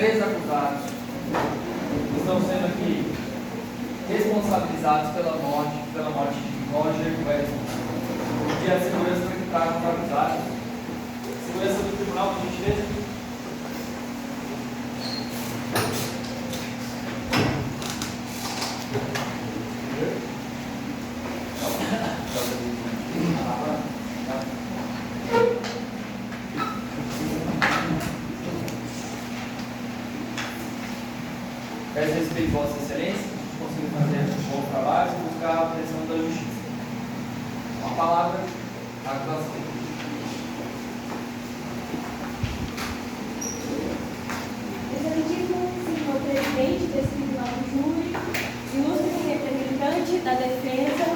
três acusados estão sendo aqui responsabilizados pela morte de Roger Wellington. E a segurança foi quitada para os acusados. Segurança do Tribunal, por gentileza. Peço respeito, Vossa Excelência, conseguir fazer um bom trabalho e buscar a proteção da justiça. Uma palavra, a acusação. Excelentíssimo senhor presidente desse tribunal do júri, ilustre representante da defesa,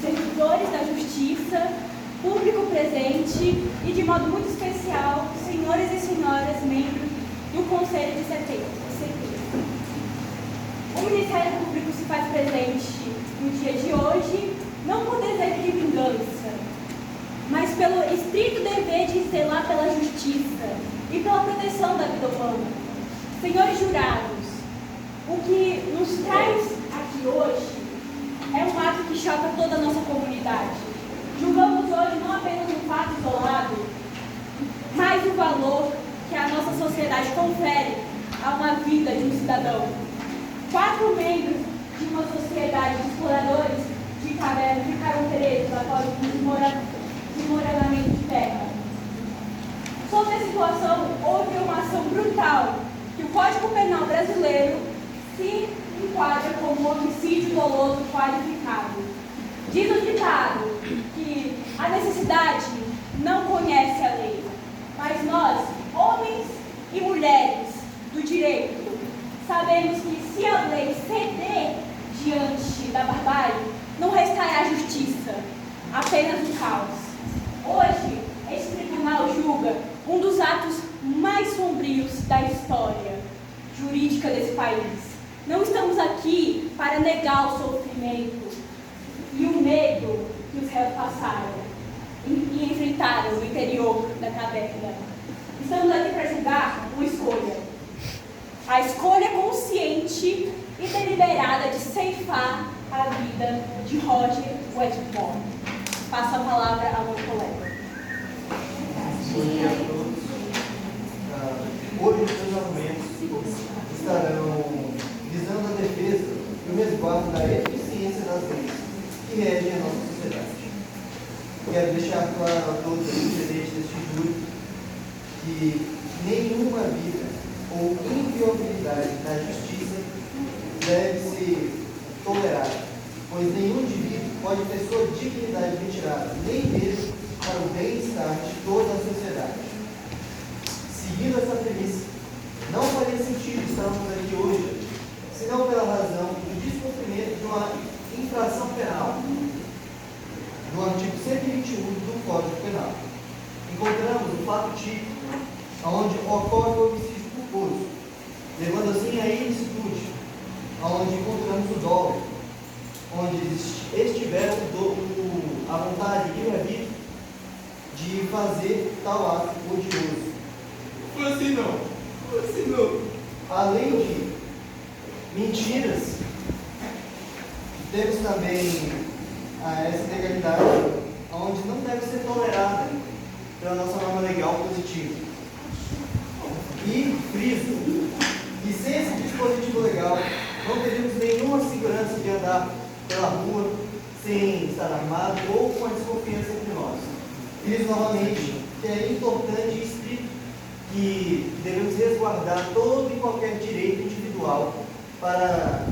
servidores da justiça, público presente e, de modo muito especial, senhores e senhoras membros do Conselho de CPI. O Ministério Público se faz presente no dia de hoje, não por desejo de vingança, mas pelo estrito dever de zelar pela justiça e pela proteção da vida humana. Senhores jurados, o que nos traz aqui hoje é um ato que choca toda a nossa comunidade. Julgamos hoje não apenas um fato isolado, mas o valor que a nossa sociedade confere a uma vida de um cidadão. 4 membros de uma sociedade de exploradores de caverna ficaram presos após o desmoronamento de terra. Sobre a situação, houve uma ação brutal que o Código Penal brasileiro se enquadra como homicídio doloso qualificado. Diz o ditado que a necessidade não conhece a lei, mas nós, homens e mulheres do direito, sabemos que se a lei ceder diante da barbárie, não restará justiça, apenas o caos. Hoje, este tribunal julga um dos atos mais sombrios da história jurídica desse país. Não estamos aqui para negar o sofrimento e o medo que os réus passaram e enfrentaram no interior da caverna. Estamos aqui para julgar uma escolha. A escolha consciente e deliberada de ceifar a vida de Roger Wellington. Passo a palavra ao meu colega. Bom dia a todos. Hoje os meus argumentos estarão visando a defesa e o resguardo da eficiência das leis que regem a nossa sociedade. Quero deixar claro a todos os presentes deste júri que nenhuma vida ou inviolabilidade da justiça deve ser tolerada, pois nenhum indivíduo pode ter sua dignidade retirada, nem mesmo para o bem-estar de toda a sociedade. Seguindo essa premissa, não faria sentido estarmos aqui hoje, senão pela razão do descumprimento de uma infração penal, do artigo 121 do Código Penal. Encontramos o fato típico, onde ocorre o homicídio culposo, levando assim a ilicitude, onde encontramos o dolo, onde estiver a vontade e o arbítrio de fazer tal ato odioso. Foi assim não. Além de mentiras, temos também essa legalidade, onde não deve ser tolerada pela nossa norma legal positiva. E friso que sem esse dispositivo legal não teríamos nenhuma segurança de andar pela rua sem estar armado ou com a desconfiança entre nós. Friso novamente que é importante e estrito que devemos resguardar todo e qualquer direito individual para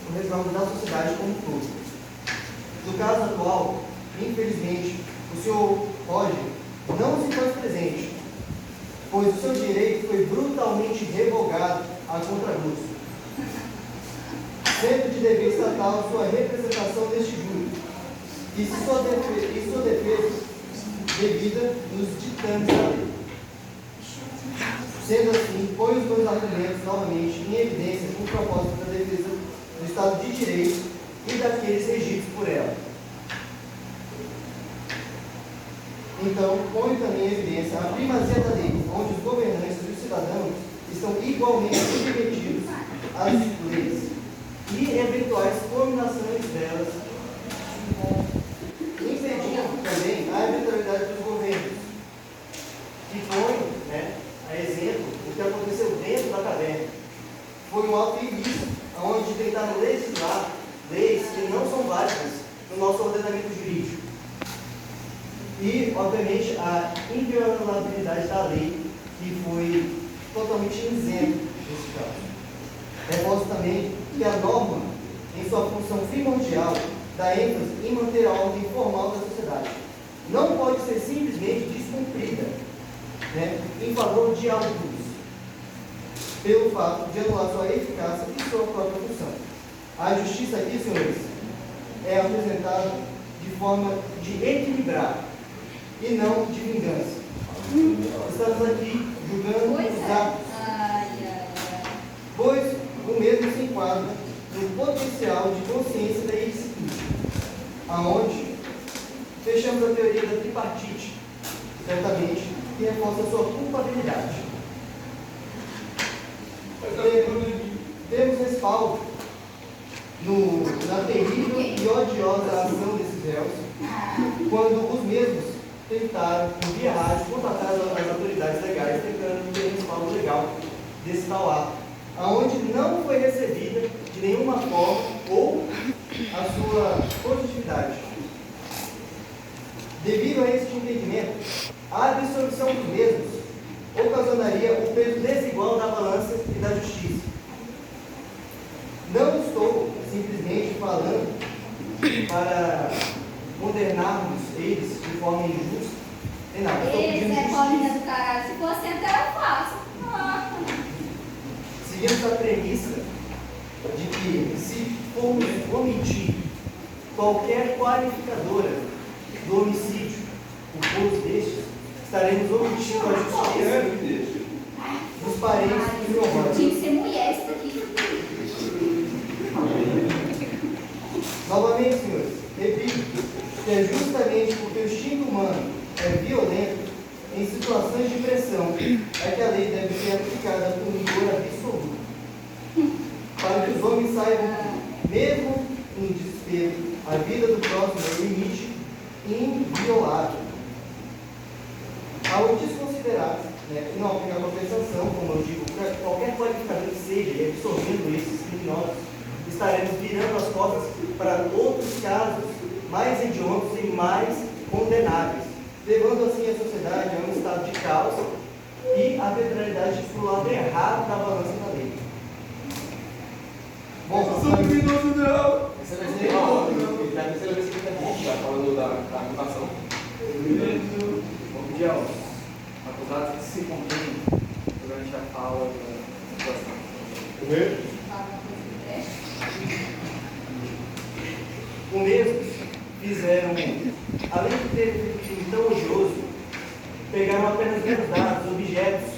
o resguardo da sociedade como um todo. No caso atual, infelizmente, o senhor Roger não se faz presente, pois o seu direito foi brutalmente revogado a contragosto, sendo de dever estatal sua representação neste júri e sua defesa devida nos ditames da lei. Sendo assim, põe os dois argumentos novamente em evidência com o propósito da defesa do Estado de Direito e daqueles regidos por ela. Então, põe também em evidência a primazia da lei, onde os governantes e os cidadãos estão igualmente submetidos às leis e eventuais combinações delas, impedindo também a arbitrariedade dos governos, que põe, né, a exemplo o que aconteceu dentro da caverna. Foi um ato ilícito, onde tentaram legislar leis que não são válidas no nosso ordenamento jurídico. E, obviamente, a inviolabilidade da lei, que foi totalmente isenta nesse caso. Reforço também que a norma, em sua função primordial, dá ênfase em manter a ordem formal da sociedade. Não pode ser simplesmente descumprida, né, em favor de alguns, pelo fato de anular sua eficácia e sua própria função. A justiça aqui, senhores, é apresentada de forma de equilibrar e não de vingança. Estamos aqui julgando os atos, pois o mesmo se enquadra no potencial de consciência da ilicitude, aonde fechamos a teoria da tripartite, certamente, que reforça a sua culpabilidade. Temos respaldo na terrível e odiosa ação desses réus, quando os mesmos tentaram, via rádio, contatar as autoridades legais, tentando ter respaldo legal desse tal ato, aonde não foi recebida de nenhuma forma ou a sua positividade. Devido a este entendimento, a absolvição dos mesmos ocasionaria o peso desigual da balança e da justiça. Não estou simplesmente falando para condenarmos eles de forma injusta. Não, estou pedindo justiça. Do caralho. Se fosse até era fácil. Seguimos a premissa de que, se formos omitir qualquer qualificadora do homicídio, o povo destes, estaremos omitindo a justiça dos parentes que não Tinha mortos. que ser mulher isso aqui. Novamente, senhores, repito que é justamente porque o instinto humano é violento em situações de pressão é que a lei deve ser aplicada com rigor absoluto, para que os homens saibam que, mesmo em desespero, a vida do próximo é um limite inviolável. Ao desconsiderar, né, e não aplicar compensação, como eu digo, para qualquer qualificador que seja, e absorvendo esses criminosos, estaremos virando as costas para outros casos mais hediondos e mais condenáveis, levando assim a sociedade a um estado de caos e a arbitrariedade para o lado errado da balança da lei. Bom, Sou criminoso não! Essa vai ser legal. Já terceira vez que a gente está falando da acusação. Vamos pedir aos acusados que se contêm quando a gente já fala da situação. os mesmos fizeram, além de ter feito um crime tão odioso, pegaram apenas meros dados, objetos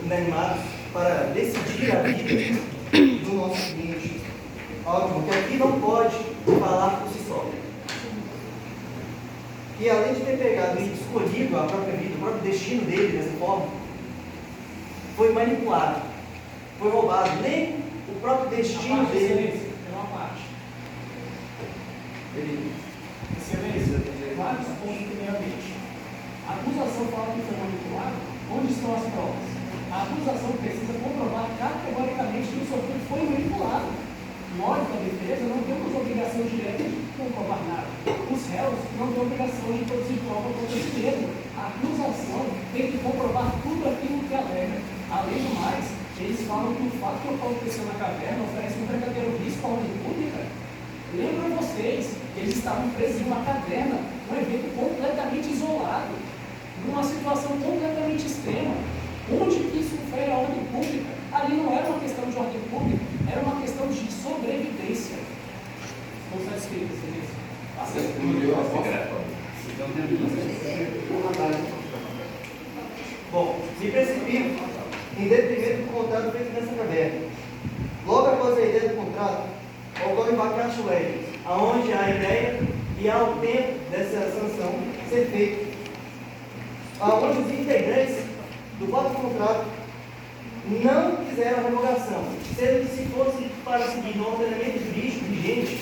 inanimados para decidir a vida do nosso cliente. Óbvio que aqui não pode falar por si só. E além de ter pegado e escolhido a própria vida, o próprio destino dele dessa forma, foi manipulado, foi roubado. Nem o próprio destino dele. É uma parte. Ele, Excelência, vários pontos primeiramente. A acusação fala que foi manipulado. Onde estão as provas? A acusação precisa comprovar categoricamente que o sofrido foi manipulado. Nós, da defesa, não temos obrigação direta de comprovar nada. Os réus não têm obrigação de produzir prova contra si mesmo. A acusação tem que comprovar tudo aquilo que alega. Além do mais, eles falam que o fato que aconteceu na caverna oferece um verdadeiro risco à ordem pública. Lembram vocês, eles estavam presos em uma caverna, um evento completamente isolado, numa situação completamente extrema. Onde que isso fere a ordem pública? Ali não era uma questão de ordem pública, era uma questão de sobrevivência. Não satisfeito, excelência? bom, me precipito em detrimento do contrato feito nessa caverna. Logo após a ideia do contrato, ocorre o vacatio legis, aonde a ideia e há o tempo dessa sanção ser feita, aonde os integrantes do próprio contrato não quiseram a revogação. Sendo que se fosse para seguir no ordenamento jurídico vigente,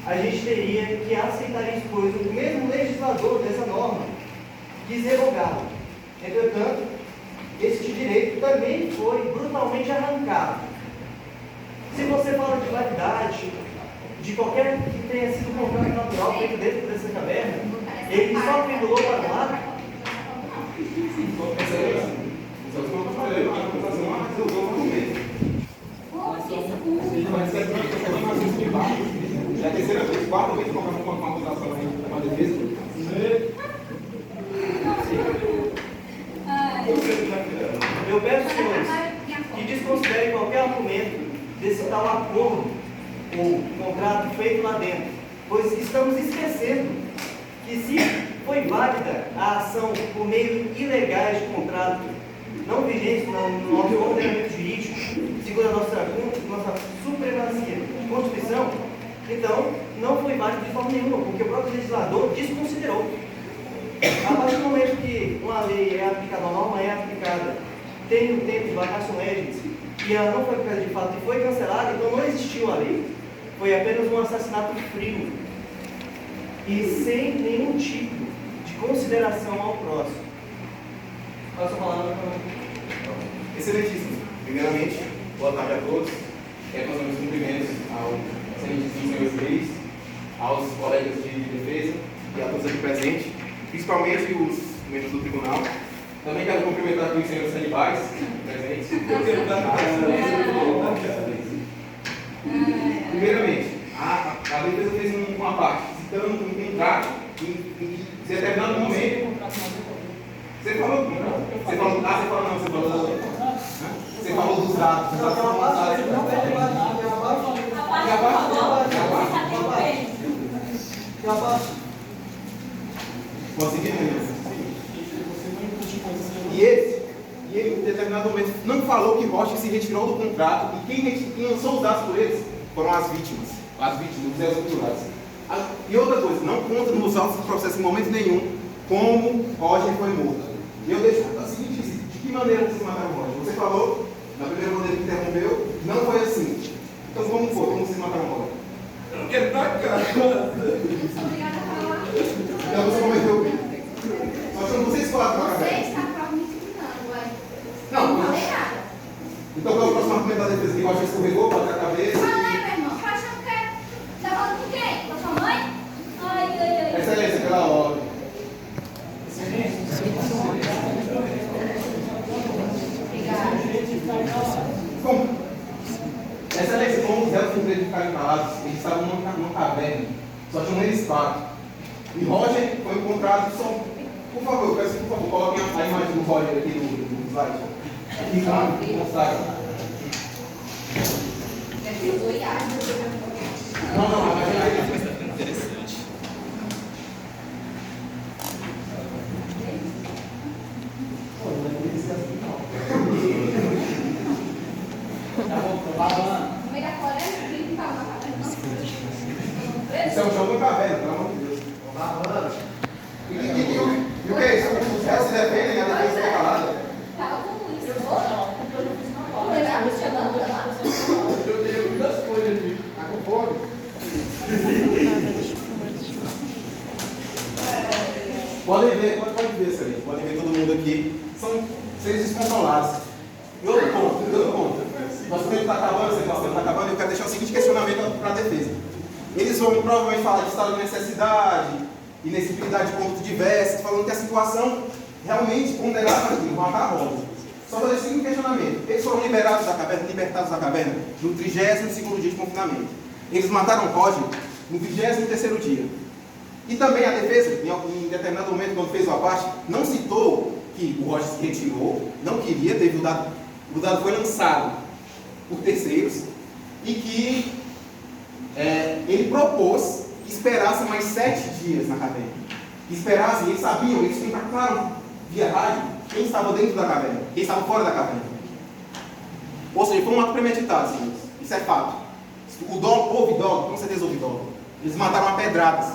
a gente teria que aceitar isso, pois o mesmo legislador dessa norma quis revogá-la. Entretanto, este direito também foi brutalmente arrancado. Se você fala de validade, de qualquer que tenha sido um contrato natural feito dentro dessa caverna, ele só pendulou para um lado. É a terceira vez, quarta vez que colocamos uma acusação aí, uma defesa. Eu peço, senhores, que desconsiderem qualquer argumento desse tal acordo ou contrato feito lá dentro, pois estamos esquecendo que se foi válida a ação por meio ilegais de contrato, não vigente no nosso ordenamento jurídico, segundo a nossa supremacia de Constituição, então não foi válido de forma nenhuma, porque o próprio legislador desconsiderou. A partir do momento que uma lei é aplicada, uma norma é aplicada, tem um tempo de vacatio legis, e ela não foi aplicada de fato e foi cancelada, então não existiu a lei. Foi apenas um assassinato frio e sem nenhum tipo de consideração ao próximo. Posso falar? Excelentíssimo. Primeiramente, boa tarde a todos. Quero fazer meus cumprimentos ao excelentíssimo senhor juiz, aos colegas de defesa e a todos aqui presentes, principalmente os membros do tribunal. Também quero cumprimentar aqui os senhores sanibais presentes. Primeiramente, a defesa fez uma parte, citando um contrato em determinado momento. Você falou dos dados. E ele, em determinado momento, não falou que Rocha se retirou do contrato e quem lançou os dados por eles foram as vítimas, os executados. E outra coisa, não conta nos autos do processo em momento nenhum como Roger foi morto. E eu deixo assim, de que maneira vocês mataram o Roger? Você falou, na primeira maneira que interrompeu, não foi assim. Então como foi? Como vocês mataram o Roger? Eu quero dar cara. Obrigada a falar. Então você cometeu o crime. Nós somos vocês quatro na Você cabeça. está me discriminando, ué. Não, falei nada. então qual é o próximo argumento da defesa? Que Roger escorregou, bateu a cabeça. Falei, meu irmão. Tá achando que é? Tá falando com quem? Com a sua mãe? Ai. Excelência, pela ordem. Excelência, como os réus tinham de ficar calados, eles estavam numa caverna, só tinham eles quatro. E Roger foi encontrado só. Por favor, eu peço que, por favor, coloquem a imagem do Roger aqui no slide. Aqui, claro, mostrarem. Não, a imagem é interessante. Isso é um jogo em caverna, pelo amor de Deus. E o que é isso? Os réus se defendem, a defesa fica calada. Tava com isso. Você chamando lá? Eu tenho muitas coisas aqui. Tá com fome? Podem ver, pode ver isso aí. Podem ver todo mundo aqui. São seres descontrolados. E outro ponto. Nosso tempo está acabando, eu quero deixar o seguinte questionamento para a defesa. Eles vão provavelmente falar de estado de necessidade, inexigibilidade de pontos diversos, falando que a situação realmente ponderava aqui, matar a roda. Só fazer o seguinte questionamento. Eles foram libertados da caverna no 32º dia de confinamento. Eles mataram Roger no 23º dia. E também a defesa, em determinado momento, quando fez o abate, não citou que o Roger se retirou, não queria, teve o dado foi lançado por terceiros, e que ele propôs que esperasse mais 7 dias na caverna. Esperassem, eles sabiam, eles tinham claro via rádio quem estava dentro da caverna, quem estava fora da caverna. Ou seja, foi um ato premeditado, senhores. Isso é fato. Houve dolo, com certeza houve dolo. Eles mataram a pedradas.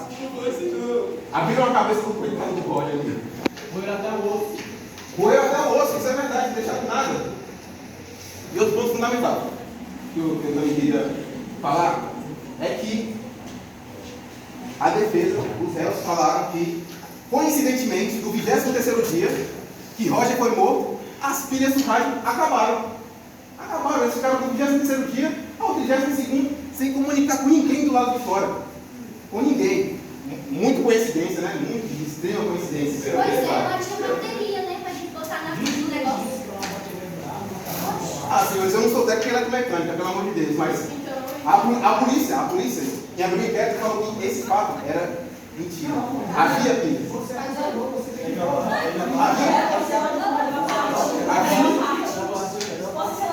Abriram a cabeça do coitado do Roger ali. Roeu até o osso. Roeu até o osso, isso é verdade, não deixaram nada. fundamental que eu também queria falar é que a defesa, os réus falaram que, coincidentemente, no 23º dia que Roger foi morto, as pilhas do rádio acabaram. Acabaram, eles ficaram do 23º dia ao 32º sem comunicar com ninguém do lado de fora. Com ninguém. Muito coincidência, né? Muito de extrema coincidência. Pois é, mas tinha bateria, né? Pra gente botar na frente do negócio. Ah, senhores, eu não sou técnico eletromecânica, pelo amor de Deus, mas a polícia, em abriu inquérito, falou que esse fato era mentira. Havia pilhas. Posso falar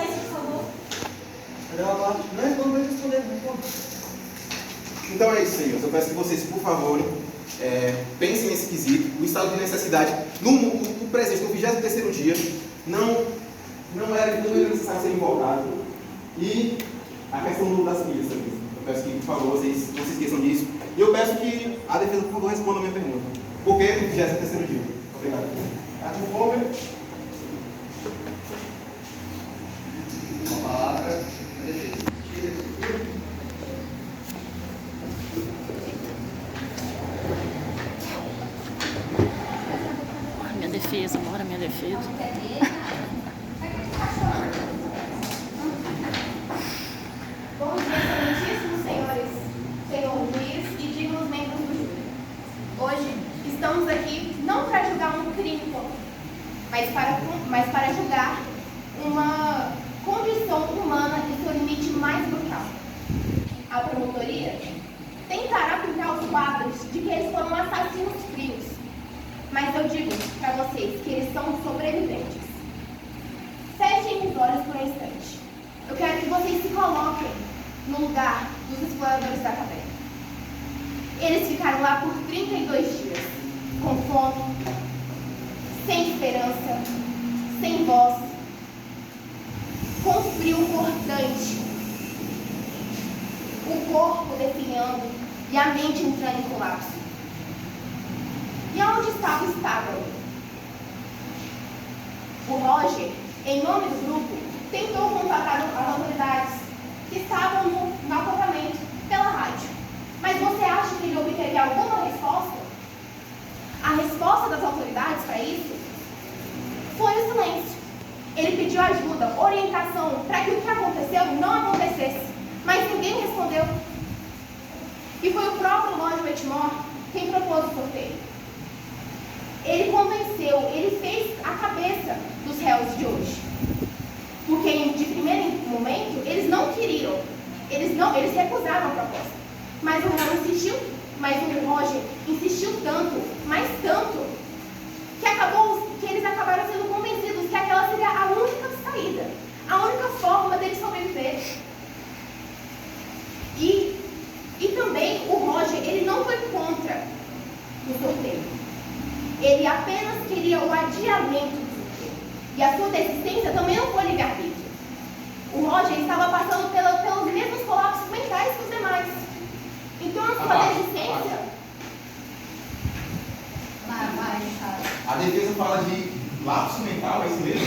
isso, por favor? Não responder, não. Então é isso, senhores. Eu peço que vocês, por favor, pensem nesse quesito. O estado de necessidade, no presente, no 23º dia, não era necessário ser invocado. E a questão das pilhas também. Eu peço que, por favor, vocês não se esqueçam disso. E eu peço que a defesa, por favor, responda a minha pergunta. Por que no 23º dia? Obrigado. Arthur Homer. Com a palavra, defesa. Minha defesa, bora minha defesa. Bom dia, excelentíssimos senhores, senhor juiz e dignos membros do júri. Hoje estamos aqui não para julgar um crime comum, mas para julgar uma condição humana em seu limite mais brutal. A promotoria tentará pintar os quadros de que eles foram assassinos frios, mas eu digo para vocês que eles são sobreviventes. Fechem os olhos por um instante. Eu quero que vocês se coloquem no lugar dos exploradores da caverna. Eles ficaram lá por 32 dias, com fome, sem esperança, sem voz, com frio cortante, o corpo definhando e a mente entrando em colapso. E aonde estava o Stavro? O Roger, em nome do grupo, tentou contatar as autoridades que estavam no acampamento pela rádio. Mas você acha que ele obteve alguma resposta? A resposta das autoridades para isso foi o silêncio. Ele pediu ajuda, orientação, para que o que aconteceu não acontecesse. Mas ninguém respondeu. E foi o próprio Lord Whitmore quem propôs o sorteio. Ele convenceu, ele fez a cabeça dos réus de hoje. Porque de primeiro momento eles não queriam, eles recusaram a proposta. Mas o réu insistiu, mas o Roger insistiu tanto, mas tanto, que eles acabaram sendo convencidos que aquela seria a única saída, a única forma deles sobreviver. E também o Roger, ele não foi contra o sorteio. Ele apenas queria o adiamento do sorteio. E a sua desistência também não foi livre-arbítrio. O Roger estava passando pelos mesmos colapsos mentais que os demais. Então a sua desistência... A defesa fala de lapso mental, é isso mesmo?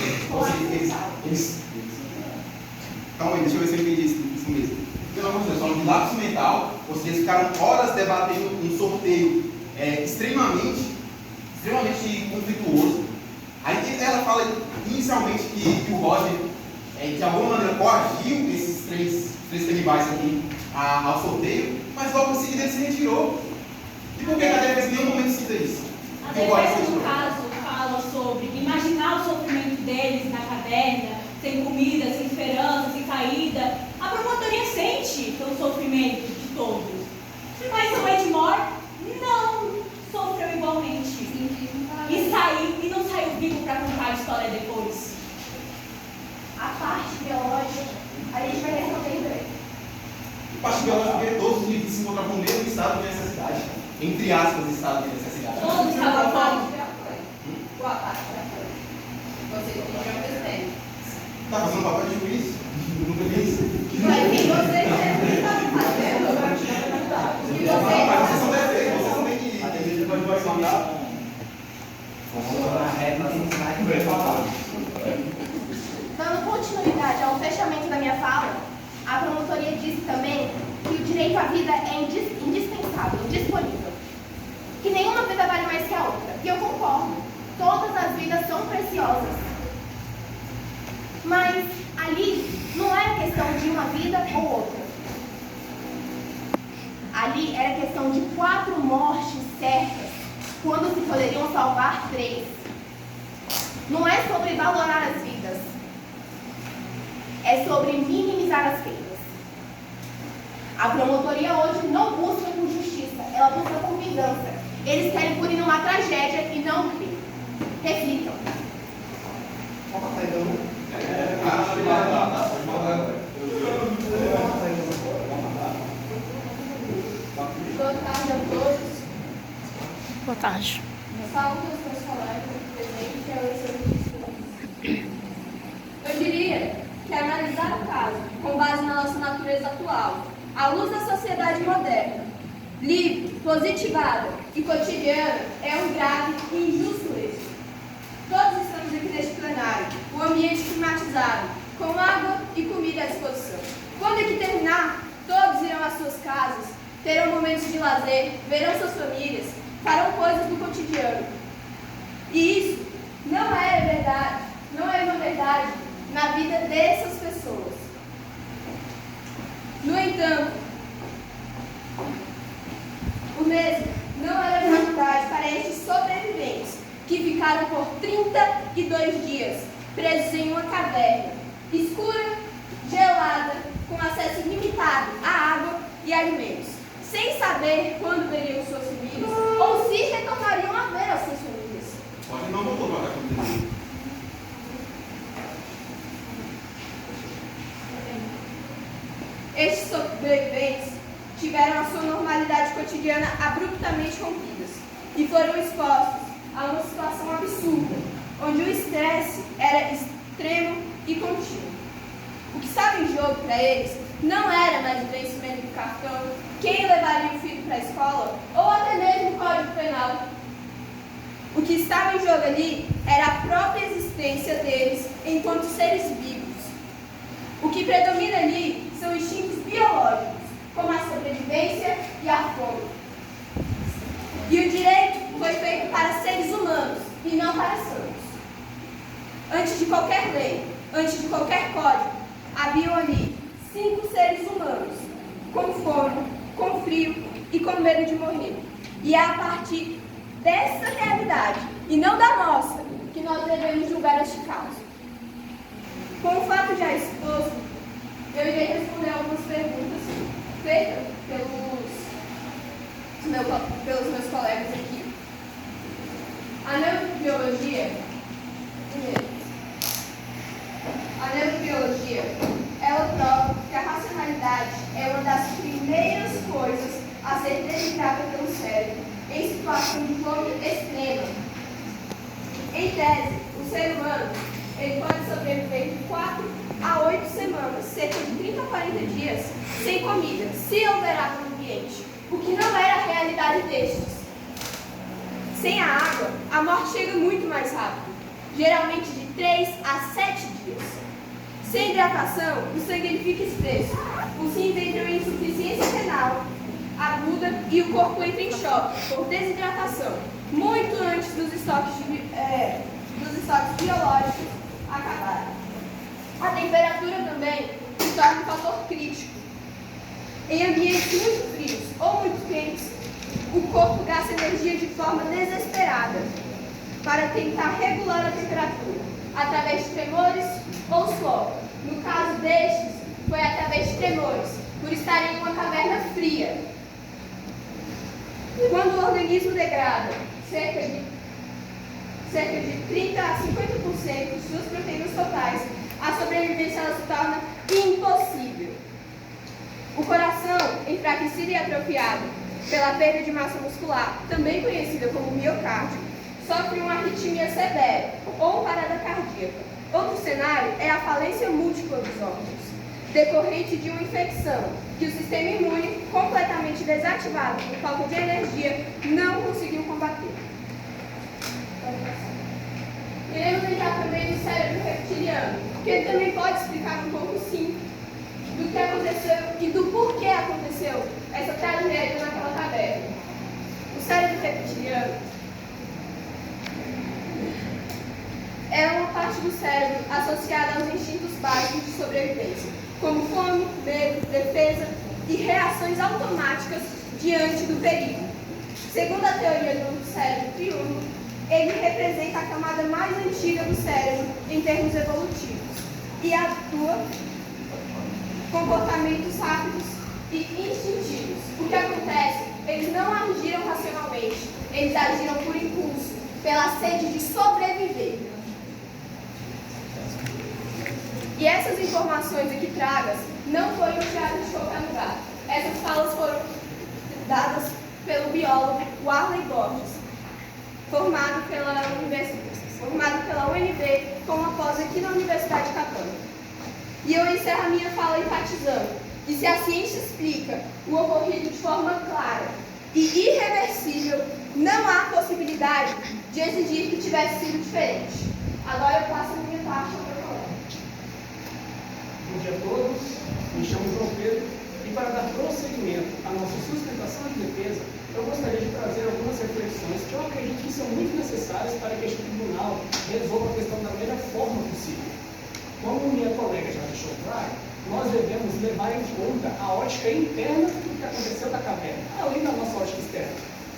Calma aí, deixa eu ver se eu entendi isso mesmo. Pelo amor de Deus, falam de lapso mental, ou seja, eles ficaram horas debatendo um sorteio extremamente conflituoso. Aí ela fala inicialmente que o Roger, de alguma maneira, coagiu esses três canibais aqui ao sorteio, mas logo em seguida ele se retirou. E por que a defesa em nenhum momento cita isso? A defesa, no caso, fala sobre imaginar o sofrimento deles na caverna, sem comida, sem esperança, sem saída. A promotoria sente pelo sofrimento de todos. Mas o Edmore não sofreu igualmente. E não saiu vivo para contar a história depois. A parte biológica, a gente vai responder em breve. A parte biológica é todos os indivíduos se encontravam no mesmo estado de necessidade. Entre aspas, estado de necessidade. Todos estavam fome. Boa parte já foi. Você tem que obedecer. Tá fazendo papel de juiz? Nunca vi isso. Mas o que vocês estavam fazendo? E Mas vocês você... são defeitos, vocês não têm que ir. A defesa pode mandar. Dando continuidade até o fechamento da minha fala, a promotoria disse também que o direito à vida é indispensável, indisponível. Que nenhuma vida vale mais que a outra. E eu concordo. Todas as vidas são preciosas. Mas ali não era questão de uma vida ou outra. Ali era questão de 4 mortes certas, quando se poderiam salvar 3. Não é sobre valorar as vidas. É sobre minimizar as perdas. A promotoria hoje não busca por justiça, ela busca por vingança. Eles querem punir uma tragédia e não um crime. Reflitam. Boa tarde a todos. Boa tarde. Saúde aos meus colegas presentes e aos seus. Eu diria que analisar o caso com base na nossa natureza atual, à luz da sociedade moderna, livre, positivada e cotidiana, é um grave e injusto erro. Todos estamos aqui neste plenário, o ambiente climatizado, com água e comida à disposição. Quando aqui terminar, todos irão às suas casas, terão momentos de lazer, verão suas famílias, farão coisas do cotidiano. E isso não é verdade, não é uma verdade na vida dessas pessoas. No entanto, o mesmo não era verdade para estes sobreviventes que ficaram por 32 dias presos em uma caverna escura, gelada, com acesso ilimitado à água e alimentos, sem saber quando veriam suas famílias ou se retornariam a ver as suas famílias. Pode não voltou para cá. Estes sobreviventes tiveram a sua normalidade cotidiana abruptamente rompidas e foram expostos a uma situação absurda, onde o estresse era extremo e contínuo. O que estava em jogo para eles não era mais o vencimento do cartão, quem levaria o filho para a escola ou até mesmo o Código Penal. O que estava em jogo ali era a própria existência deles enquanto seres vivos. O que predomina ali são instintos biológicos, como a sobrevivência e a fome. E o direito foi feito para seres humanos e não para santos. Antes de qualquer lei, antes de qualquer código, haviam ali 5 seres humanos, com fome, com frio e com medo de morrer. E é a partir dessa realidade, e não da nossa, que nós devemos julgar este caso. Com o fato já exposto, eu irei responder algumas perguntas feitas pelos meus colegas aqui. A neurobiologia, ela prova que a racionalidade é uma das primeiras coisas a ser desidratada pelo cérebro em situação de fome extrema. Em tese, o ser humano ele pode sobreviver de 4 a 8 semanas, cerca de 30 a 40 dias, sem comida, se houver água no ambiente, o que não era a realidade destes. Sem a água, a morte chega muito mais rápido, geralmente de 3 a 7 dias. Sem hidratação, o sangue ele fica espesso, os rins entram em insuficiência renal aguda e o corpo entra em choque por desidratação, muito antes dos estoques biológicos acabarem. A temperatura também se torna um fator crítico. Em ambientes muito frios ou muito quentes, o corpo gasta energia de forma desesperada para tentar regular a temperatura, através de tremores ou suor. No caso destes, foi através de tremores, por estar em uma caverna fria. Quando o organismo degrada cerca de 30 a 50% de suas proteínas totais, a sobrevivência ela se torna impossível. O coração, enfraquecido e atrofiado pela perda de massa muscular, também conhecida como miocárdio, sofre uma arritmia severa ou parada cardíaca. Outro cenário é a falência múltipla dos órgãos, decorrente de uma infecção, que o sistema imune, completamente desativado por falta de energia, não conseguiu combater. Iremos entrar também no cérebro reptiliano, que ele também pode explicar um pouco, sim, do que aconteceu e do porquê aconteceu essa tragédia naquela caverna. O cérebro reptiliano é uma parte do cérebro associada aos instintos básicos de sobrevivência, como fome, medo, defesa e reações automáticas diante do perigo. Segundo a teoria do cérebro triunfo, ele representa a camada mais antiga do cérebro em termos evolutivos e atua comportamentos rápidos e instintivos. O que acontece? Eles não agiram racionalmente, eles agiram por impulso, pela sede de sobreviver. E essas informações aqui tragas não foram tiradas de qualquer lugar. Essas falas foram dadas pelo biólogo Warley Borges, formado pela UNB, com uma pós aqui na Universidade Católica. E eu encerro a minha fala enfatizando que se a ciência explica o ocorrido de forma clara e irreversível, não há possibilidade de exigir que tivesse sido diferente. Agora eu passo a minha parte ao meu colega. Bom dia a todos, me chamo João Pedro e para dar prosseguimento à nossa sustentação de defesa, eu gostaria de trazer algumas reflexões que eu acredito que são muito necessárias para que este tribunal resolva a questão da melhor forma possível. Como minha colega já deixou claro, nós devemos levar em conta a ótica interna do que aconteceu na caverna, além da nossa ótica externa.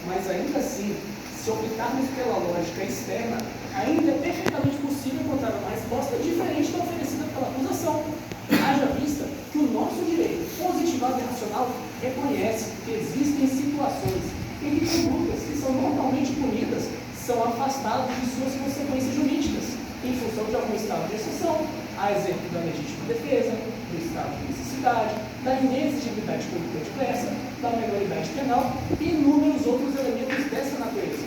Mas ainda assim, se optarmos pela lógica externa, ainda é perfeitamente possível encontrar uma resposta diferente da oferecida pela acusação. Haja vista que o nosso direito positivado e racional reconhece que existem situações em que condutas que são normalmente punidas são afastadas de suas consequências jurídicas, em função de algum estado de exceção, a exemplo da legítima defesa, do estado de necessidade, da inexigibilidade conduta diversa, da maioridade penal e inúmeros outros elementos dessa natureza.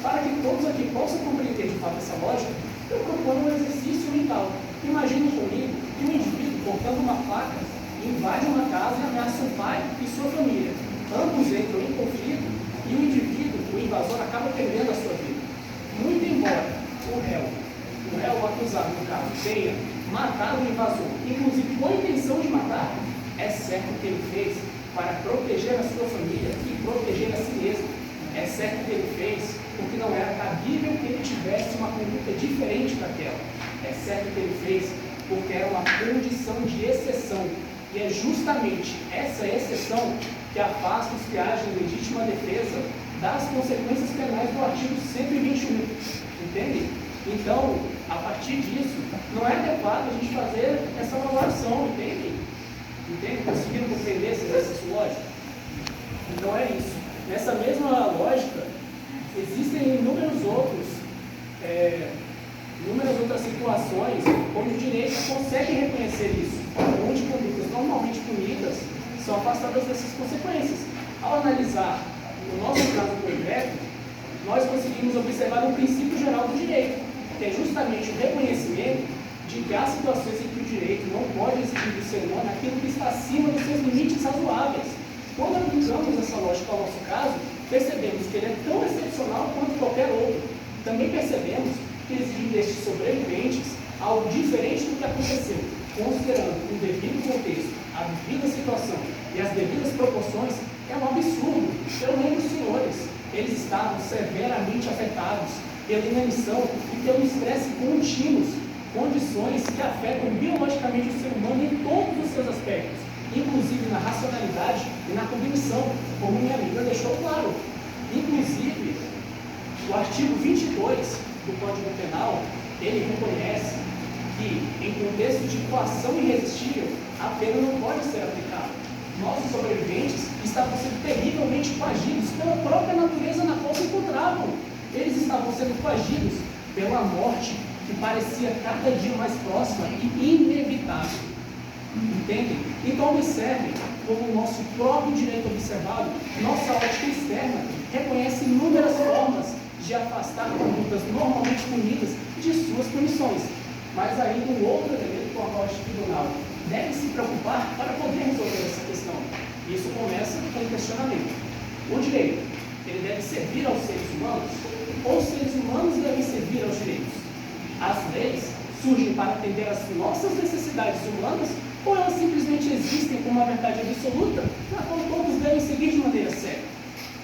Para que todos aqui possam compreender de fato essa lógica, eu proponho um exercício mental. Imagine comigo que um indivíduo, portando uma faca, invade uma casa e ameaça o pai e sua família. Ambos entram em conflito e o indivíduo, o invasor, acaba perdendo a sua vida. Muito embora o réu acusado, no caso, tenha matado o invasor, inclusive com a intenção de matar, é certo que ele fez para proteger a sua família e proteger a si mesmo. É certo que ele fez porque não era cabível que ele tivesse uma conduta diferente daquela. É certo que ele fez porque era uma condição de exceção. E é justamente essa exceção que afasta os que agem em legítima defesa das consequências penais do artigo 121. Entende? Então, a partir disso, não é adequado a gente fazer essa valoração, entende? Entende? Conseguiram compreender esse exercício lógico? Então é isso. Nessa mesma lógica, existem inúmeras outras situações onde o direito consegue reconhecer isso, onde condutas normalmente punidas são afastadas dessas consequências. Ao analisar o nosso caso concreto, nós conseguimos observar um princípio geral do direito, que é justamente o reconhecimento de que há situações em que o direito não pode exigir do ser humano aquilo que está acima dos seus limites razoáveis. Quando aplicamos essa lógica ao nosso caso, percebemos que ele é tão excepcional quanto qualquer outro. Também percebemos que exigir destes sobreviventes algo diferente do que aconteceu, considerando o devido contexto, a devida situação e as devidas proporções, é um absurdo. Eu lembro, senhores, eles estavam severamente afetados pela inanição e pelo estresse contínuos, condições que afetam biologicamente o ser humano em todos os seus aspectos, inclusive na racionalidade e na cognição, como minha amiga deixou claro. Inclusive, o artigo 22 do Código Penal, ele reconhece que, em contexto de coação irresistível, a pena não pode ser aplicada. Nossos sobreviventes estavam sendo terrivelmente coagidos pela própria natureza na qual se encontravam. Eles estavam sendo coagidos pela morte que parecia cada dia mais próxima e inevitável. Entendem? Então observe como o nosso próprio direito observado, nossa ótica externa, reconhece inúmeras formas de afastar condutas normalmente punidas de suas punições. Mas ainda um outro elemento com a qual este tribunal deve se preocupar para poder resolver essa questão. Isso começa com o questionamento. O direito, ele deve servir aos seres humanos ou os seres humanos devem servir aos direitos? As leis surgem para atender às nossas necessidades humanas ou elas simplesmente existem como uma verdade absoluta, na qual todos devem seguir de maneira cega?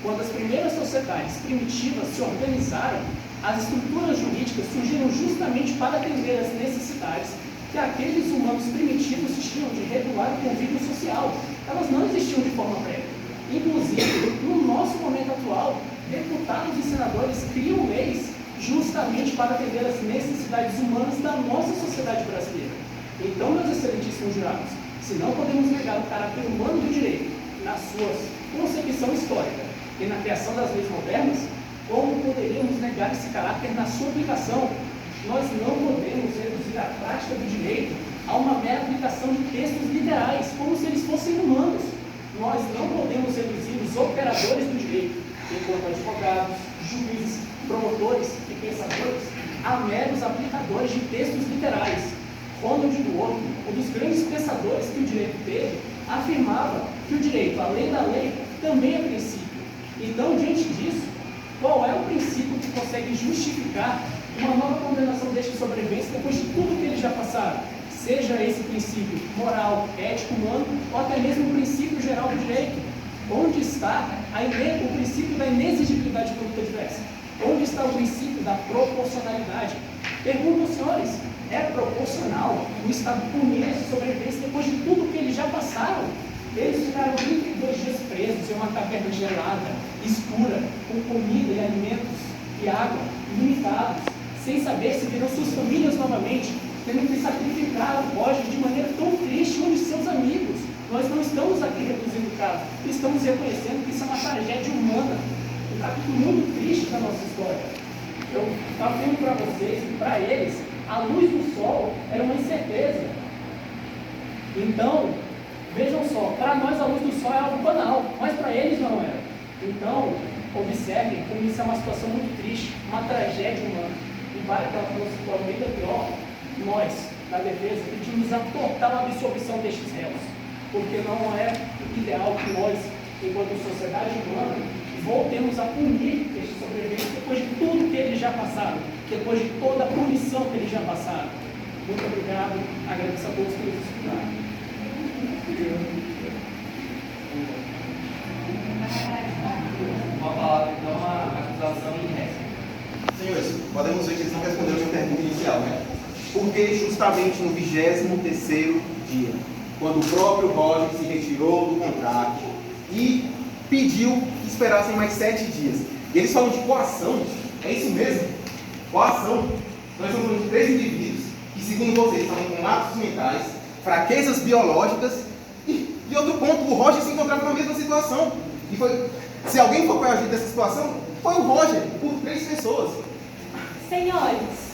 Quando as primeiras sociedades primitivas se organizaram, as estruturas jurídicas surgiram justamente para atender às necessidades que aqueles humanos primitivos tinham de regular o convívio social. Elas não existiam de forma prévia. Inclusive, no nosso momento atual, deputados e senadores criam leis justamente para atender às necessidades humanas da nossa sociedade brasileira. Então, meus excelentíssimos jurados, se não podemos negar o caráter humano do direito na sua concepção histórica e na criação das leis modernas, como poderíamos negar esse caráter na sua aplicação? Nós não podemos reduzir a prática do direito a uma mera aplicação de textos literais, como se eles fossem humanos. Nós não podemos reduzir os operadores do direito, enquanto advogados, juízes, promotores e pensadores, a meros aplicadores de textos literais. Ronald Dworkin, um dos grandes pensadores que o direito teve, afirmava que o direito, além da lei, também é princípio. Então, diante disso, qual é o princípio que consegue justificar uma nova condenação destes sobreviventes depois de tudo que eles já passaram? Seja esse princípio moral, ético, humano, ou até mesmo o princípio geral do direito. Onde está o princípio da inexigibilidade de conduta diversa? Onde está o princípio da proporcionalidade? Pergunto aos senhores, é proporcional o Estado punir esses sobreviventes depois de tudo que eles já passaram? Eles ficaram 32 dias presos em uma caverna gelada, escura, com comida e alimentos e água limitados, sem saber se viram suas famílias novamente, tendo que sacrificar o Roger de maneira tão triste um de seus amigos. Nós não estamos aqui reduzindo o caso, estamos reconhecendo que isso é uma tragédia humana, um capítulo muito triste da nossa história. Eu estava vendo para vocês que, para eles, a luz do sol era uma incerteza. Então, vejam só, para nós a luz do sol é algo banal, mas para eles não era. Então, observem como isso é uma situação muito triste, uma tragédia humana. E para que ela fosse por meio da pior, nós, da defesa, pedimos a total absolvição destes réus, porque não é ideal que nós, enquanto sociedade humana, voltemos a punir estes sobreviventes depois de tudo que eles já passaram, depois de toda a punição que eles já passaram. Muito obrigado, agradeço a todos por nos escutar. Uma palavra, então, a acusação em resta. Senhores, podemos ver que eles não responderam a minha pergunta inicial, né? Porque justamente no 23º dia, quando o próprio Roger se retirou do contrato e pediu que esperassem mais 7 dias. E eles falam de coação, é isso mesmo? Coação. Nós estamos falando de 3 indivíduos que, segundo vocês, estavam com lapsos mentais, fraquezas biológicas e outro ponto, o Roger se encontrava na mesma situação. E foi, se alguém for coagido dessa situação, foi o Roger, por 3 pessoas. Senhores,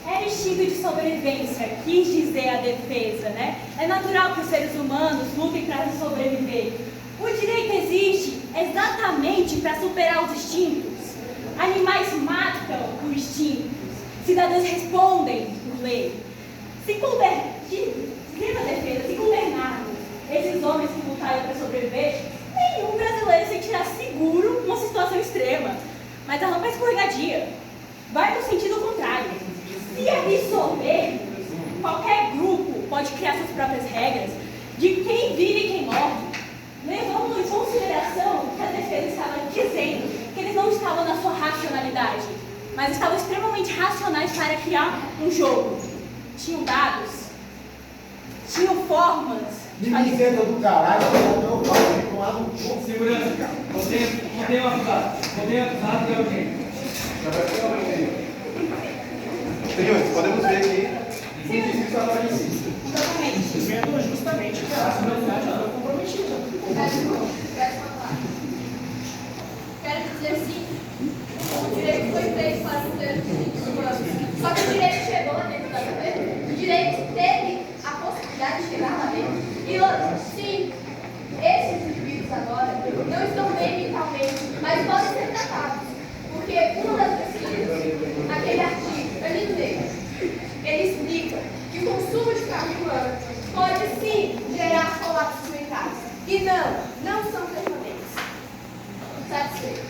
é instinto de sobrevivência, quis dizer a defesa, né? É natural que os seres humanos lutem para sobreviver. O direito existe exatamente para superar os instintos. Animais matam por instintos. Cidadãos respondem por lei. Se governarmos esses homens que lutaram para sobreviver, nenhum brasileiro se sentirá seguro numa situação extrema. Mas a rampa é escorregadia. Vai no sentido contrário. Se absorver, qualquer grupo pode criar suas próprias regras de quem vive e quem morre. Levando em consideração que a defesa estava dizendo que eles não estavam na sua racionalidade, mas estavam extremamente racionais para criar um jogo. Tinham dados, tinham formas. Mimizenta do caralho, eu falo lá no corpo. Segurança, contém o acusado. Contém o acusado e alguém. Senhores, podemos ver que os indivíduos agora insistem. Exatamente. Vendo justamente que a racionalidade não foi comprometida. Quero dizer sim, o direito foi feito para os direitos humanos. Só que o direito chegou dentro da lei. O direito teve a possibilidade de chegar lá dentro. E outros, sim, esses indivíduos agora não estão bem mentalmente, mas podem ser tratados. Porque uma das pesquisas, naquele artigo, para mim ver, ele explica que o consumo de carne humana pode sim gerar colapsos mentais. E não são permanentes. Satisfeito.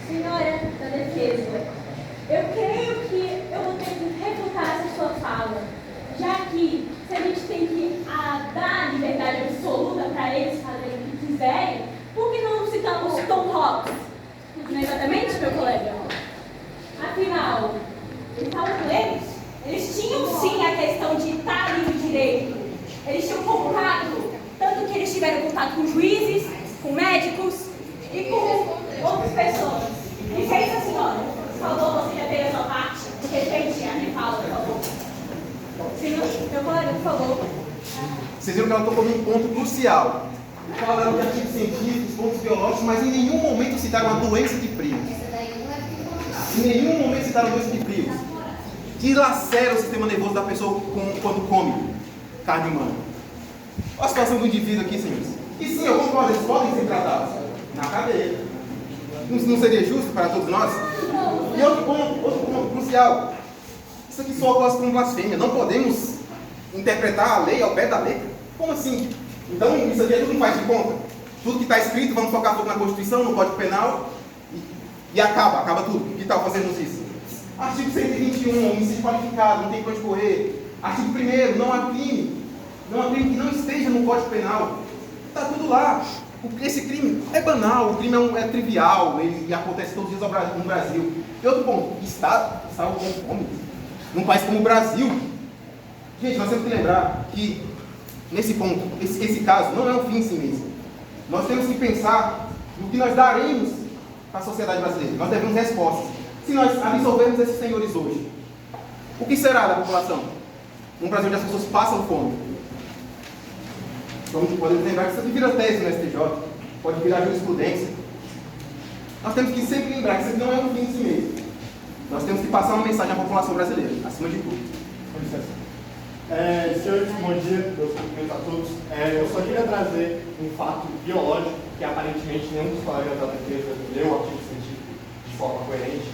Senhora da defesa, eu creio que eu vou ter que refutar clarificar essa sua fala, já que se a gente tem que dar liberdade absoluta para eles fazerem o que quiserem, por que não citamos Tom Hawks? Não é exatamente, meu colega? Afinal, eles estavam plenos. Eles tinham sim a questão de estar ali no direito. Eles tinham contato, tanto que eles tiveram contato com juízes, com médicos e com outras pessoas. Licença, senhora. Por favor, você já fez a sua parte. Respeite a minha fala, por favor. Senhor, meu colega, por favor. Vocês viram que ela tocou num ponto crucial. Falaram de artigos científicos, pontos biológicos, mas em nenhum momento citaram a doença de Prius. Em nenhum momento citaram a doença de Prius, que lacera o sistema nervoso da pessoa quando come carne humana. Olha a situação do indivíduo aqui, senhores. E sim, eu concordo, eles podem ser tratados na cadeia. Não seria justo para todos nós? E outro ponto crucial. Isso aqui soa quase como blasfêmia. Não podemos interpretar a lei ao pé da letra. Como assim? Então, isso aqui é tudo que faz de conta. Tudo que está escrito, vamos tocar fogo na Constituição, no Código Penal, e acaba tudo. Que tal fazermos isso? Artigo 121, homicídio qualificado, não tem para onde correr. Artigo 1º, não há crime. Não há crime que não esteja no Código Penal. Está tudo lá. Esse crime é banal, o crime é trivial, ele acontece todos os dias no Brasil. E outro ponto, Estado com fome. Num país como o Brasil. Gente, nós temos que lembrar que, nesse ponto, esse caso não é um fim em si mesmo. Nós temos que pensar no que nós daremos para a sociedade brasileira. Nós devemos respostas. Se nós absolvermos esses senhores hoje, o que será da população? Num Brasil onde as pessoas passam fome. Então, podemos lembrar que isso aqui vira tese no STJ, pode virar jurisprudência. Nós temos que sempre lembrar que isso aqui não é um fim em si mesmo. Nós temos que passar uma mensagem à população brasileira, acima de tudo. Com licença. Senhores, bom dia, meus cumprimentos a todos. Eu só queria trazer um fato biológico que aparentemente nenhum dos colegas da defesa leu o artigo científico de forma coerente.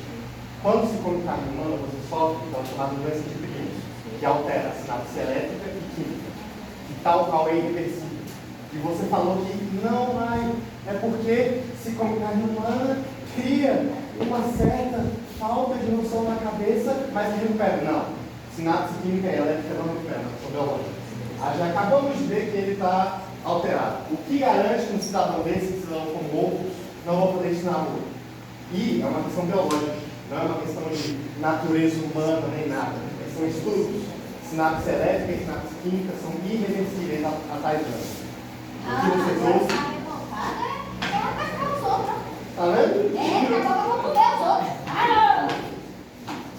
Quando se come carne humana, você sofre da chamada doença de Prius, que altera a sinapse elétrica e química, que tal qual é irreversível. E você falou que não, é porque se come carne humana, cria uma certa falta de noção na cabeça, mas recupera. Não. Sinapse química e elétrica não recupera, são biológicas. Já acabamos de ver que ele está alterado. O que garante que um cidadão desse, um cidadão como outros, não vai poder ensinar amor? E é uma questão biológica, não é uma questão de natureza humana nem nada. São estudos. Sinapse elétrica e sinapse química são irreversíveis a tais anos. O que vocês ouvem? Tá vendo?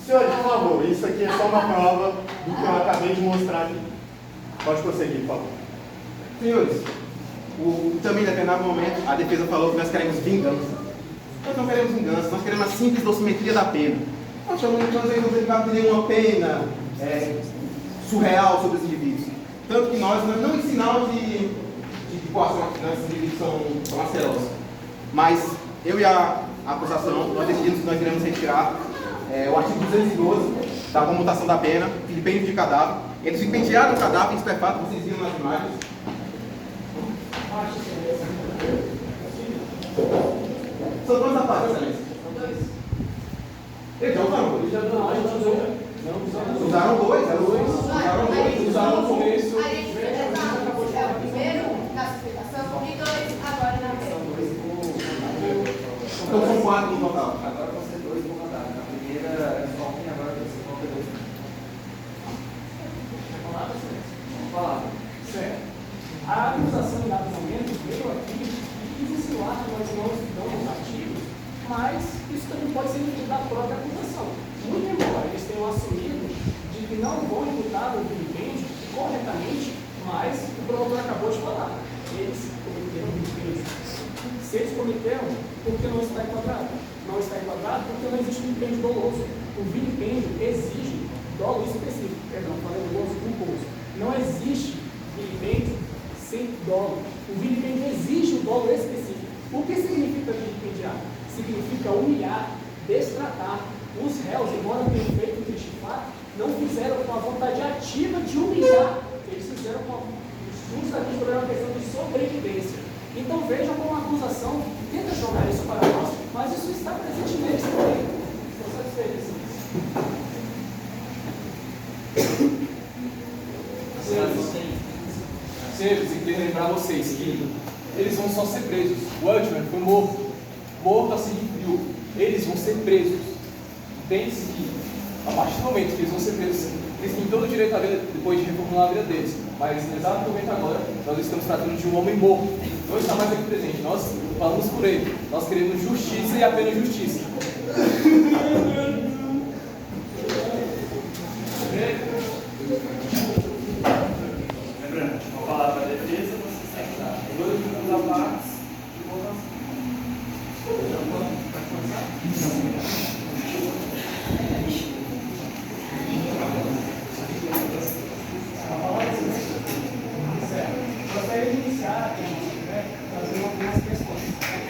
Senhores, por favor, isso aqui é só uma prova do que eu acabei de mostrar aqui. Pode prosseguir, por favor. Senhores, também em determinado momento a defesa falou que nós queremos vingança. Nós não queremos vingança, nós queremos a simples dosimetria da pena. Nós não temos nenhuma pena surreal sobre os indivíduos. Tanto que nós não ensinamos de coação que esses indivíduos são acerosos. Mas eu e a acusação, nós decidimos que nós iremos retirar o artigo 212 da comutação da pena, vilipêndio de cadáver. Eles vilipendiaram o cadáver estupefato, vocês viram nas imagens. São quantas partes, excelência? São dois. Eles já usaram dois? Usaram dois. Usaram no começo. A gente é o primeiro na suspeitação e dois agora na vez. Então são 4 no total. Agora vão ser 2 no mandato. Na primeira é só um e agora vai ser 2. Vamos falar. Certo. A acusação em dado momento veio aqui e quis insinuar que nós não estudamos os artigos, mas isso também pode ser fruto da própria acusação. Muito embora eles tenham assumido de que não vão imputar o vilipêndio corretamente, mas o promotor acabou de falar. Eles cometeram vilipêndio. Se eles cometeram, porque não está enquadrado? Não está enquadrado porque não existe vilipêndio doloso. O vilipêndio exige dolo específico. Perdão, falei doloso culposo. Não existe vilipêndio sem dolo. O vilipêndio exige o dolo específico. O que significa vilipendiar? Significa humilhar, destratar. Os réus, embora tenham feito um triste fato, não fizeram com a vontade ativa de humilhar. Eles fizeram justamente por uma questão de sobrevivência. Então vejam como a acusação tenta jogar isso para nós, mas isso está presente neles também. Estou satisfeito. Senhores, eu queria lembrar vocês que eles vão só ser presos. O Eltman foi morto a sangue frio. Eles vão ser presos. Entende-se que, a partir do momento que eles vão ser presos, eles têm todo o direito à vida depois de reformular a vida deles. Mas, no exato momento agora, nós estamos tratando de um homem morto. Não está mais aqui presente. Nós falamos por ele. Nós queremos justiça e apenas justiça. Lembrando, uma palavra para a defesa, você segue lá. 2 minutos a parte e votação. Pode começar? Gostaria de iniciar, fazendo algumas questões.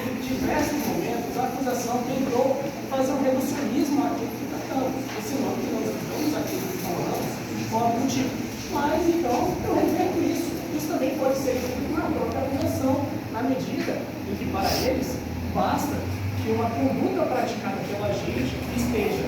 Em diversos momentos, a acusação tentou fazer um reducionismo àquilo que tratamos, ensinando que nós estamos aquilo que falamos de forma do tipo. Mas, então, eu reverto isso. Isso também pode ser feito na própria acusação, na medida em que, para eles, basta que uma conduta praticada pelo agente esteja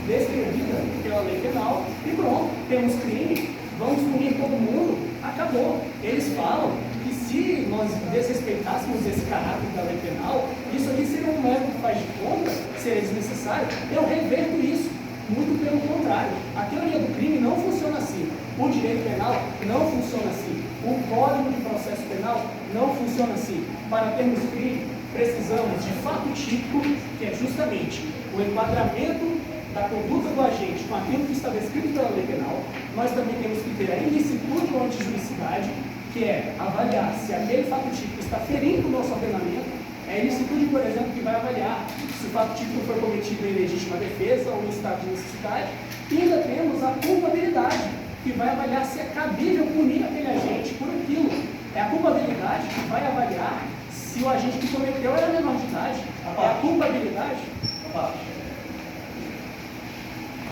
descrevida pela lei penal e pronto, temos crime, vamos punir todo mundo, acabou. Eles falam que se nós desrespeitássemos esse caráter da lei penal, isso aqui seria um método que faz de conta, seria desnecessário. Eu reverto isso, muito pelo contrário. A teoria do crime não funciona assim, o direito penal não funciona assim, o Código de Processo Penal não funciona assim. Para termos crime, precisamos de fato típico, que é justamente o enquadramento da conduta do agente com aquilo que está descrito pela lei penal. Nós também temos que ter a ilicitude ou antijuricidade, que é avaliar se aquele fato típico está ferindo o nosso ordenamento. É a ilicitude, por exemplo, que vai avaliar se o fato típico foi cometido em legítima defesa ou em estado de necessidade. E ainda temos a culpabilidade, que vai avaliar se é cabível punir aquele agente por aquilo. É a culpabilidade que vai avaliar se o agente que cometeu era menor de idade. É a culpabilidade.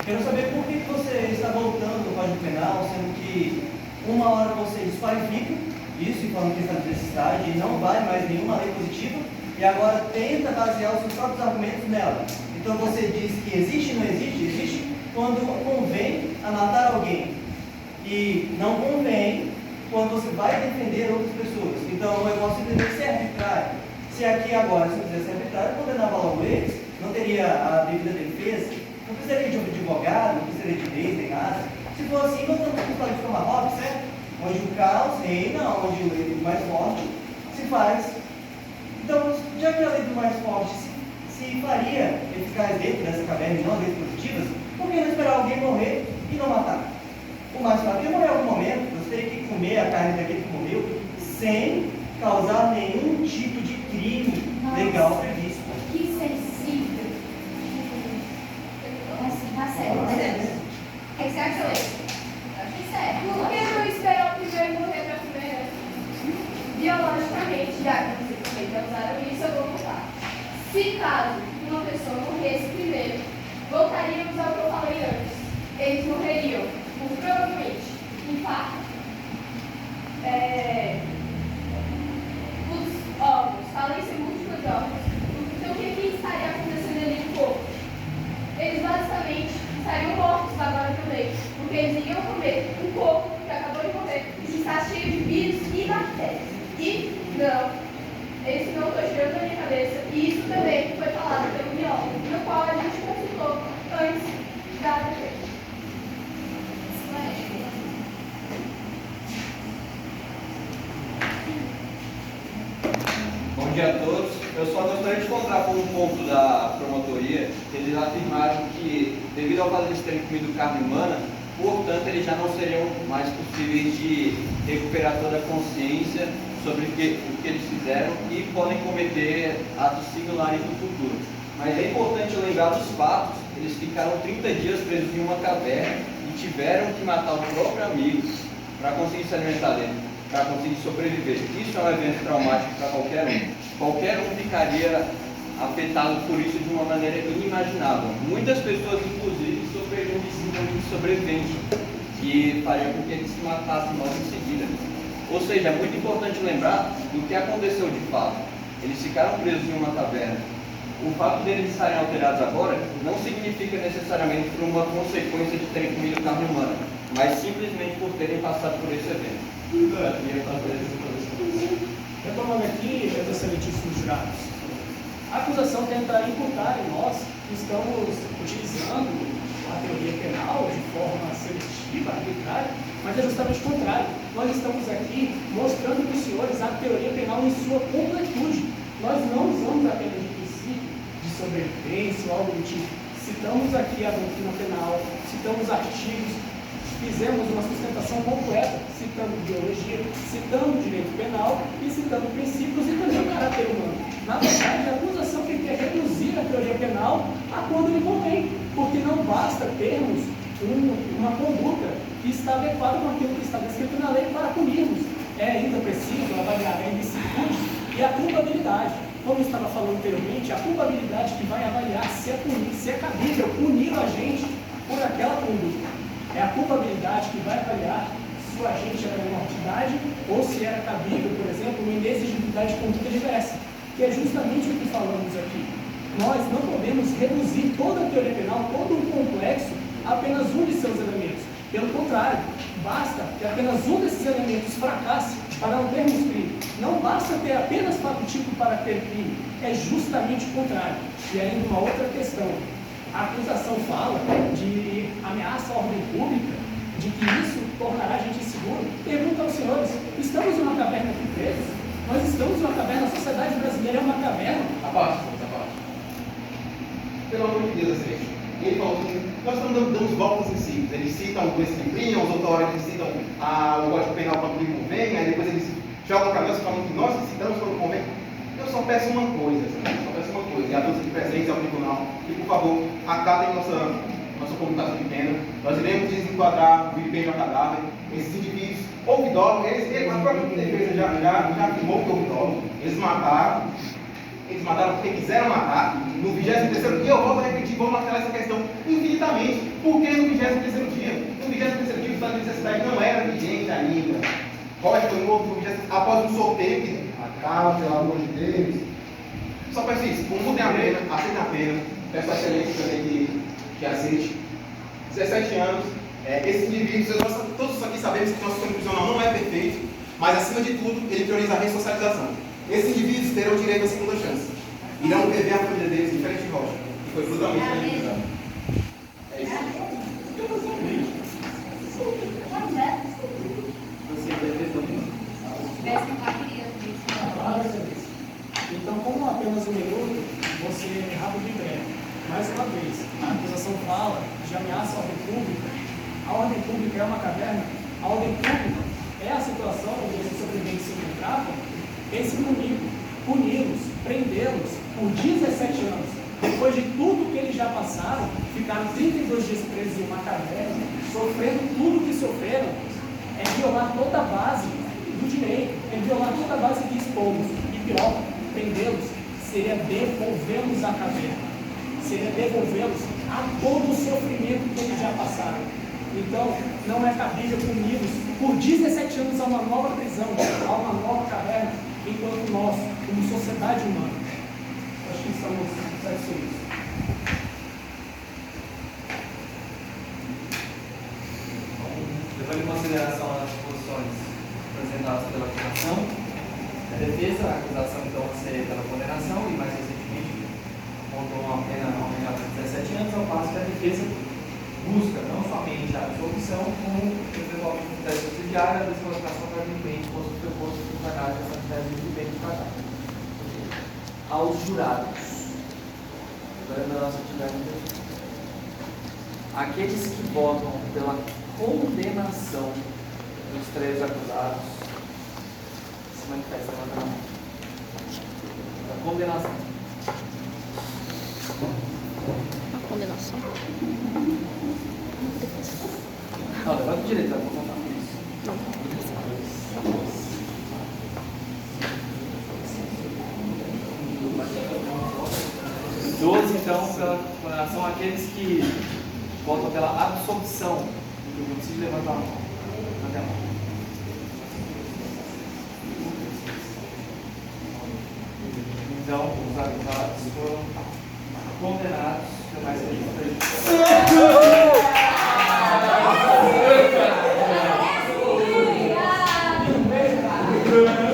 Quero saber por que você está voltando ao Código Penal, sendo que uma hora você desqualifica isso e falando que está de necessidade e não vale mais nenhuma lei positiva, e agora tenta basear os seus próprios argumentos nela. Então você diz que existe ou não existe? Existe quando convém a matar alguém. E não convém quando você vai defender outras pessoas. Então eu posso simplesmente ser arbitrário. Se aqui agora, se eu quisesse ser arbitrário, eu condenava logo eles, não teria a devida defesa, não precisaria de um advogado, não precisaria de leis nem nada. Se for assim, nós estamos com o de Tomahawk, certo? Onde o caos reina, onde o mais forte se faz. Então, já que a lei do mais forte se faria eficaz dentro dessa caverna e não leis positivas, por que não esperar alguém morrer e não matar? O mais fraco ia morrer em algum momento, você teria que comer a carne daquele que morreu, sem causar nenhum tipo de crime legal previsto. Que sensível. Tá certo. Excelente. Por que não esperar o primeiro morrer da primeira? Biologicamente, já que vocês também já usaram isso, eu vou voltar. Se caso uma pessoa morresse primeiro, voltaríamos ao que eu falei antes. Eles morreriam por provavelmente infarto, os órgãos, falência múltipla de órgãos. Então o que estaria acontecendo ali no corpo? Eles basicamente estariam mortos agora também, porque eles iriam comer um corpo que acabou de morrer e que está cheio de vírus e bactérias. E não, esse não estou tirando da minha cabeça, e isso também foi falado pelo biólogo, no qual a gente consultou antes da defesa. Bom dia a todos. Eu só gostaria de contrapor um ponto da promotoria, que eles afirmaram que, devido ao fato de eles terem comido carne humana, portanto, eles já não seriam mais possíveis de recuperar toda a consciência sobre o que eles fizeram e podem cometer atos similares no futuro. Mas é importante lembrar dos fatos. Eles ficaram 30 dias presos em uma caverna e tiveram que matar o próprio amigo para conseguir se alimentar dele, para conseguir sobreviver. Isso é um evento traumático para qualquer um. Qualquer um ficaria afetado por isso de uma maneira inimaginável. Muitas pessoas, inclusive, sofreriam de síndrome de sobrevivente, que faria com que eles se matassem logo em seguida. Ou seja, é muito importante lembrar do que aconteceu de fato. Eles ficaram presos em uma caverna. O fato deles estarem alterados agora não significa necessariamente por uma consequência de terem comido carne humana, mas simplesmente por terem passado por esse evento. e a natureza de todas as coisas. Retomando aqui, meus excelentíssimos jurados, a acusação tenta imputar em nós que estamos utilizando a teoria penal de forma seletiva, arbitrária, mas é justamente o contrário. Nós estamos aqui mostrando para os senhores a teoria penal em sua completude. Nós não usamos apenas de princípio de sobrevivência ou algo do tipo. Citamos aqui a doutrina penal, citamos artigos, fizemos uma sustentação completa, citando biologia, citando direito penal e citando princípios e também o caráter humano. Na verdade, a acusação que quer reduzir a teoria penal a quando lhe convém, porque não basta termos uma conduta que está adequada com aquilo que está descrito na lei para punirmos. É ainda preciso avaliar a ilicitude e a culpabilidade. Como eu estava falando anteriormente, a culpabilidade que vai avaliar se é cabível punir a gente por aquela conduta. É a culpabilidade que vai avaliar se o agente era menor de idade ou se era cabível, por exemplo, uma inexigibilidade de conduta diversa, que é justamente o que falamos aqui. Nós não podemos reduzir toda a teoria penal, todo um complexo, a apenas um de seus elementos. Pelo contrário, basta que apenas um desses elementos fracasse para não termos crime. Não basta ter apenas fato tipo para ter crime. É justamente o contrário. E ainda uma outra questão. A acusação fala de ameaça à ordem pública, de que isso tornará a gente inseguro. Pergunta aos senhores, estamos em uma caverna aqui presos? Nós estamos em uma caverna, a sociedade brasileira é uma caverna. Abaixa. Pelo amor de Deus, gente. Ele falou que nós estamos dando voltas em si. Eles citam o Escribrinha, os outros horas eles citam o Código Penal quando lhe convém, aí depois eles jogam para nós falando que nós citamos quando convém. Eu só peço uma coisa, e a todos aqui presentes ao tribunal, que por favor, acatem nossa comutação de pena. Nós iremos desenquadrar o vilipêndio ao cadáver, esses indivíduos houve dolo, a própria defesa já afirmou que houve dolo. Eles mataram porque quiseram matar. No 23º dia, eu volto a repetir, vou martelar essa questão infinitamente. Por que no 23º dia? No 23º dia, o estado de necessidade não era vigente ainda. Pode foi novo no 23º, após um sorteio que acaba, pelo amor de Deus. Só peço isso, comutem a pena, aceitem a pena. Peço a excelência também que aceite. 17 anos, esses indivíduos, todos aqui sabemos que o nosso sistema prisional não é perfeito, mas acima de tudo, ele prioriza a ressocialização. Esses indivíduos terão direito à segunda chance. Irão rever a família deles diferente de Rocha, que foi brutalmente manipulado. É isso. Então, como apenas um minuto, você rápido e breve. Mais uma vez, a acusação fala de ameaça à ordem pública. A ordem pública é uma caverna. A ordem pública é a situação onde os sobreviventes se encontravam. Pense comigo, puni-los, prendê-los por 17 anos. Depois de tudo que eles já passaram, ficaram 32 dias presos em uma caverna, sofrendo tudo que sofreram, é violar toda a base do direito, é violar toda a base que expomos. E pior, prendê-los seria devolvê-los à caverna, seria devolvê-los a todo o sofrimento que eles já passaram. Então, não é cabível puni-los por 17 anos a uma nova prisão, a uma nova caverna, enquanto nós, como sociedade humana, acho que estamos satisfeitos. Levando em consideração as posições apresentadas pela acusação, a defesa, a acusação então seria pela condenação e mais recentemente montou uma pena aumentada de 17 anos, ao passo que a defesa busca não somente a absolvição, como eventualmente no teste subsidiário, a descolocação para o desempenho posto que foi posto no pagamento da quantidade de desempenho de pagamento. Aos jurados, agora na nossa atividade, aqueles que votam pela condenação dos 3 acusados se manifestam na mão. A condenação. A condenação. Não, levanta direito, vou contar. Doze, então, pela condenação, aqueles que votam pela absolvição. Eu preciso levantar a mão. Levanta a mão. Então, os acusados foram condenados pela mais Deus.